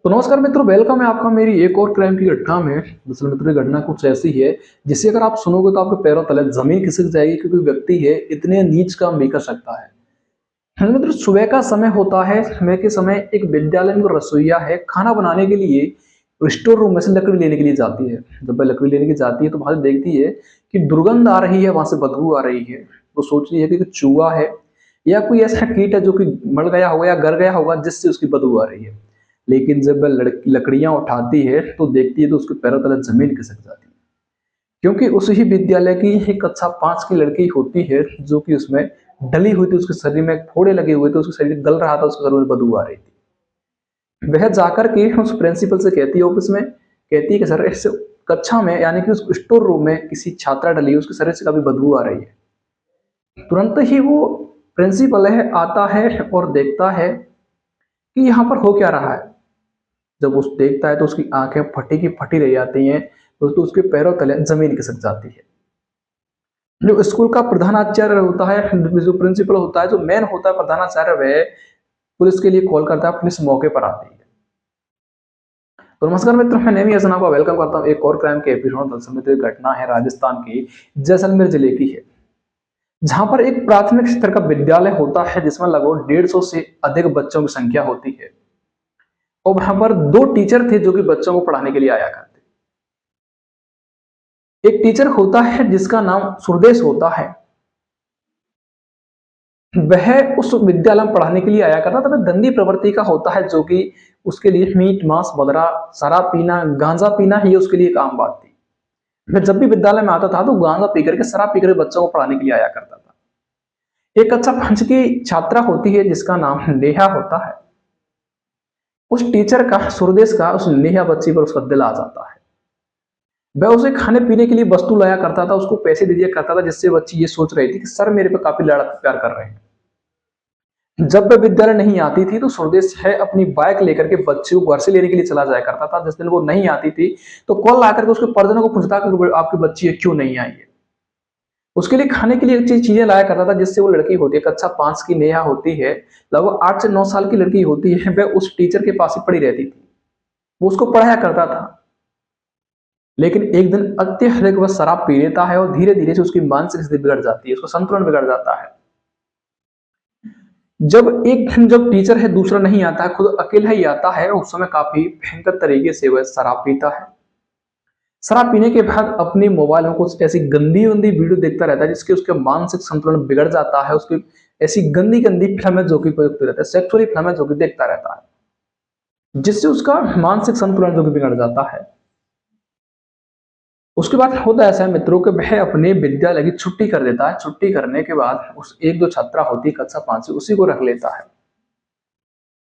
तो नमस्कार मित्रों, वेलकम है आपका मेरी एक और क्राइम की घटना में। दरअसल मित्रों, ये घटना कुछ ऐसी है जिसे अगर आप सुनोगे तो आपके पैरों तले जमीन खिसक जाएगी, क्योंकि व्यक्ति है इतने नीच काम भी कर सकता है। हाँ मित्रों, सुबह का समय होता है। सुबह के समय एक विद्यालय में रसोईया है खाना बनाने के लिए स्टोर रूम में से लकड़ी लेने के लिए जाती है। जब वह लकड़ी लेने के जाती है तो वहां से देखती है कि दुर्गंध आ रही है, वहां से बदबू आ रही है। वो सोच रही है कि चूहा है या कोई ऐसा कीट है जो कि मर गया होगा या गर गया होगा, जिससे उसकी बदबू आ रही है। लेकिन जब वह लकड़ियां उठाती है तो देखती है तो उसके पैरों तले जमीन खिसक जाती है, क्योंकि उस ही विद्यालय की एक कक्षा 5 की लड़की होती है जो कि उसमें डली हुई थी। उसके शरीर में फोड़े लगे हुए थे, उसका शरीर गल रहा था, उसके शरीर में बदबू आ रही थी। वह जाकर के उस प्रिंसिपल से कहती है, ऑफिस में कहती है कि सर, इस कक्षा में यानी कि उस स्टोर रूम में किसी छात्रा डली है, उसके शरीर से काफी बदबू आ रही है। तुरंत ही वो प्रिंसिपल है आता है और देखता है कि यहाँ पर हो क्या रहा है। जब उस देखता है तो उसकी आंखें फटी की फटी रह जाती हैं। तो उसके पैरों तले जमीन खिसक जाती है। जो स्कूल का प्रधानाचार्य होता है, जो प्रिंसिपल होता है, जो मेन होता है प्रधानाचार्य, वह पुलिस के लिए कॉल करता है। पुलिस मौके पर आती है। तो नमस्कार मित्रों, मैं नेमी हसन आपका वेलकम करता हूँ एक और क्राइम के एपिसोड। दरअसल मित्रों, एक घटना है राजस्थान की जैसलमेर जिले की है, जहां पर एक प्राथमिक स्तर का विद्यालय होता है जिसमें लगभग 150 से अधिक बच्चों की संख्या होती है। और वहां पर दो टीचर थे जो कि बच्चों को पढ़ाने के लिए आया करते। एक टीचर होता है जिसका नाम सुरदेश होता है। वह उस विद्यालय में पढ़ाने के लिए आया करता था। वह गंदी प्रवृत्ति का होता है, जो कि उसके लिए मीट मांस बदरा शराब पीना गांजा पीना ही उसके लिए काम बात थी। वह जब भी विद्यालय में आता था तो गांजा पी करके शराब पी करके बच्चों को पढ़ाने के लिए आया करता था। एक कक्षा 5 की छात्रा होती है जिसका नाम नेहा होता है। उस टीचर का, सुरदेश का, उस नेहा बच्ची पर उसका दिल आ जाता है। वह उसे खाने पीने के लिए वस्तु लाया करता था, उसको पैसे दे दिया करता था, जिससे बच्ची ये सोच रही थी कि सर मेरे पे काफी लाड़ प्यार कर रहे हैं। जब वह विद्यालय नहीं आती थी तो सुरदेश है अपनी बाइक लेकर के बच्चे को घर से लेने के लिए चला जाया करता था। जिस दिन वो नहीं आती थी तो कॉल आकर के उसके परिजनों को पूछता कि आपकी बच्ची है, क्यों नहीं आई है। उसके लिए खाने के लिए अच्छी चीजें लाया करता था, जिससे वो लड़की होती है, कक्षा 5 की नेहा होती है, लगभग 8 से 9 साल की लड़की होती है, वह उस टीचर के पास ही पड़ी रहती थी। वो उसको पढ़ाया करता था। लेकिन एक दिन अत्यधिक वह शराब पी लेता है और धीरे धीरे से उसकी मानसिक स्थिति बिगड़ जाती है, उसका संतुलन बिगड़ जाता है। जब टीचर है दूसरा नहीं आता है, खुद अकेला ही आता है, उस समय काफी भयंकर तरीके से वह शराब पीता है। शराब पीने के बाद अपने मोबाइल में कुछ ऐसी गंदी गंदी वीडियो देखता रहता है, जिसके उसके मानसिक संतुलन बिगड़ जाता है। उसकी ऐसी गंदी गंदी फिल्में जो कि देखते रहता है, सेक्सुअली फिल्में जो कि देखता रहता है, जिससे उसका मानसिक संतुलन जो कि बिगड़ जाता है। उसके बाद होता ऐसा है मित्रों कि वह अपने विद्यालय की छुट्टी कर देता है। छुट्टी करने के बाद उस एक जो छात्रा होती है कक्षा 5 से, उसी को रख लेता है।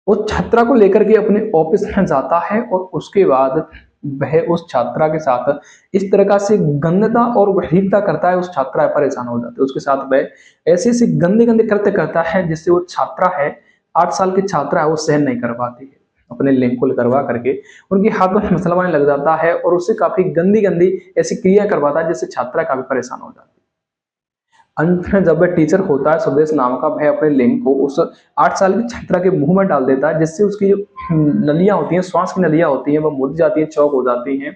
उस छात्रा को लेकर के अपने ऑफिस में जाता है और उसके बाद वह उस छात्रा के साथ इस तरह से गंदता और वहीकता करता है। उस छात्रा परेशान हो जाती है, उसके साथ वह ऐसे ऐसे गंदे गंदे कृत्य करता है, जिससे वो छात्रा है, 8 साल की छात्रा है, वो सहन नहीं कर पाती है। अपने लिंग को करवा करके उनके हाथों में मसलवाने लग जाता है और उससे काफी गंदी गंदी ऐसी क्रिया करवाता है, जिससे छात्रा काफी परेशान हो जाती है। अंत में जब वह टीचर होता है स्वदेश नाम का, वह अपने लिंग को उस 8 साल की छात्रा के मुंह में डाल देता है, जिससे उसकी जो नलियां होती हैं, श्वास की नलियां होती हैं, वो मुड़ जाती हैं, चौक हो जाती हैं।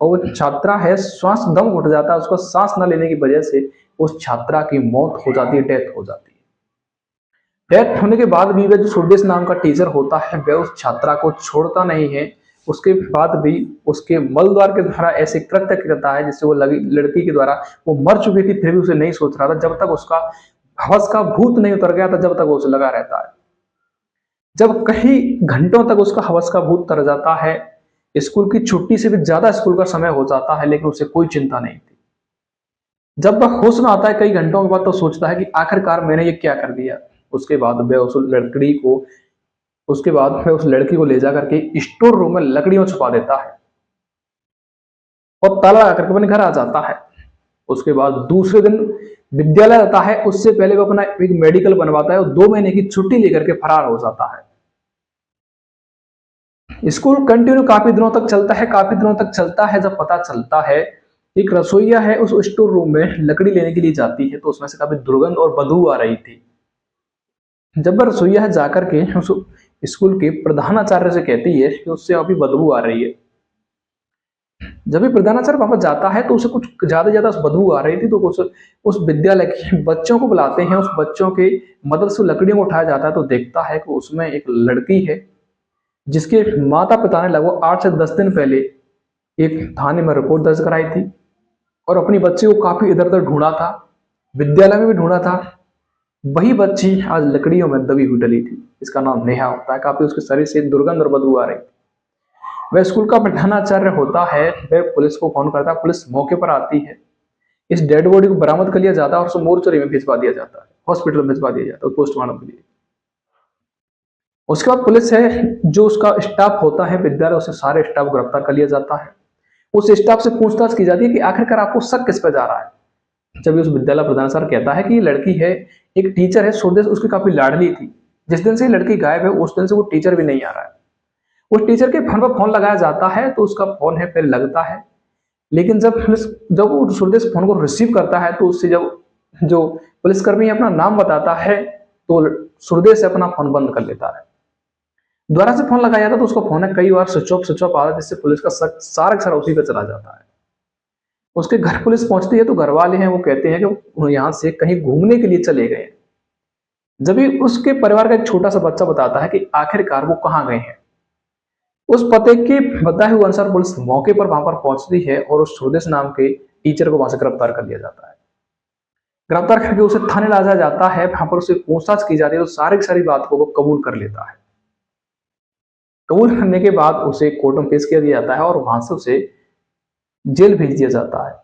और वो छात्रा है, श्वास दम घुट जाता है, उसको सांस न लेने की वजह से उस छात्रा की मौत हो जाती है, डेथ हो जाती है। डेथ होने के बाद भी वह जो सुरदेश नाम का टीचर होता है, वह उस छात्रा को छोड़ता नहीं है। उसके बाद भी उसके मल द्वार के द्वारा ऐसे कृत्य करता है, जिससे वो लड़की के द्वारा वो मर चुकी थी, फिर भी उसे नहीं सोच रहा था। जब तक उसका हवस का भूत नहीं उतर गया था, जब तक वो उसे लगा रहता है। जब कई घंटों तक उसका हवस का भूत तर जाता है, स्कूल की छुट्टी से भी ज्यादा स्कूल का समय हो जाता है, लेकिन उसे कोई चिंता नहीं थी। जब वह होश में आता है कई घंटों के बाद, तो सोचता है कि आखिरकार मैंने ये क्या कर दिया। उसके बाद वह उस लड़की को उसके बाद वह उस लड़की को ले जाकर के स्टोर रूम में लकड़ियों छुपा देता है और ताला लगा करके अपने घर आ जाता है। उसके बाद दूसरे दिन विद्यालय आता है, उससे पहले वो अपना एक मेडिकल बनवाता है और 2 महीने की छुट्टी लेकर के फरार हो जाता है। स्कूल कंटिन्यू काफी दिनों तक चलता है, काफी दिनों तक चलता है। जब पता चलता है एक रसोईया है उस स्टोर रूम में लकड़ी लेने के लिए जाती है, तो उसमें से काफी दुर्गंध और बदबू आ रही थी। जब वह रसोईया है जाकर के उस स्कूल के प्रधानाचार्य से कहती है कि उससे अभी बदबू आ रही है। जब भी प्रधानाचार्य वापस जाता है तो उसे कुछ ज्यादा बदबू आ रही थी, तो उस विद्यालय के बच्चों को बुलाते हैं। उस बच्चों के मदद से लकड़ियों को उठाया जाता है तो देखता है कि उसमें एक लड़की है जिसके माता पिता ने लगभग 8 से 10 दिन पहले एक थाने में रिपोर्ट दर्ज कराई थी और अपनी बच्ची को काफी इधर उधर ढूंढा था, विद्यालय में भी ढूंढा था। वही बच्ची आज लकड़ियों में दबी हुई डली थी। इसका नाम नेहा होता है। काफी उसके शरीर से दुर्गंध और बदबू आ रही थी। वह स्कूल का प्रधानाचार्य होता है, वह पुलिस को फोन करता है। पुलिस मौके पर आती है। इस डेड बॉडी को बरामद कर लिया जाता है और उसे मोर्चरी में भिजवा दिया जाता है, हॉस्पिटल में भिजवा दिया जाता है पोस्टमार्टम के लिए। उसके बाद पुलिस है, जो उसका स्टाफ होता है विद्यालय, उसे सारे स्टाफ को गिरफ्तार कर लिया जाता है। उस स्टाफ से पूछताछ की जाती है कि आखिरकार आपको शक किस पे जा रहा है। जब उस विद्यालय प्रधानाचार्य कहता है कि ये लड़की है, एक टीचर है सूरदेश, उसकी काफी लाडली थी। जिस दिन से ये लड़की गायब है उस दिन से वो टीचर भी नहीं आ रहा है। उस टीचर के फोन पर फोन लगाया जाता है तो उसका फोन है फिर लगता है, लेकिन जब वो सूरदेश फोन को रिसीव करता है तो उससे जब जो पुलिसकर्मी अपना नाम बताता है तो सूरदेश अपना फोन बंद कर लेता है। दोबारा से फोन लगाया जाता तो उसका फोन है कई बार स्विच ऑफ आता है, जिससे पुलिस का सारा का सारा उसी पे चला जाता है। उसके घर पुलिस पहुंचती है तो घर वाले हैं वो कहते हैं कि वो यहाँ से कहीं घूमने के लिए चले गए। जब भी उसके परिवार का एक छोटा सा बच्चा बताता है कि आखिरकार वो कहाँ गए हैं। उस पते के बताए हुए अनुसार पुलिस मौके पर वहां पर पहुंचती है और उस सूरदेश नाम के टीचर को वहां से गिरफ्तार कर लिया जाता है। गिरफ्तार करके उसे थाने लाया जाता है। वहां पर उसे पूछताछ की जाती है तो सारी की सारी बात को वो कबूल कर लेता है। कबूल करने के बाद उसे कोर्ट में पेश किया जाता है और वहां से उसे जेल भेज दिया जाता है।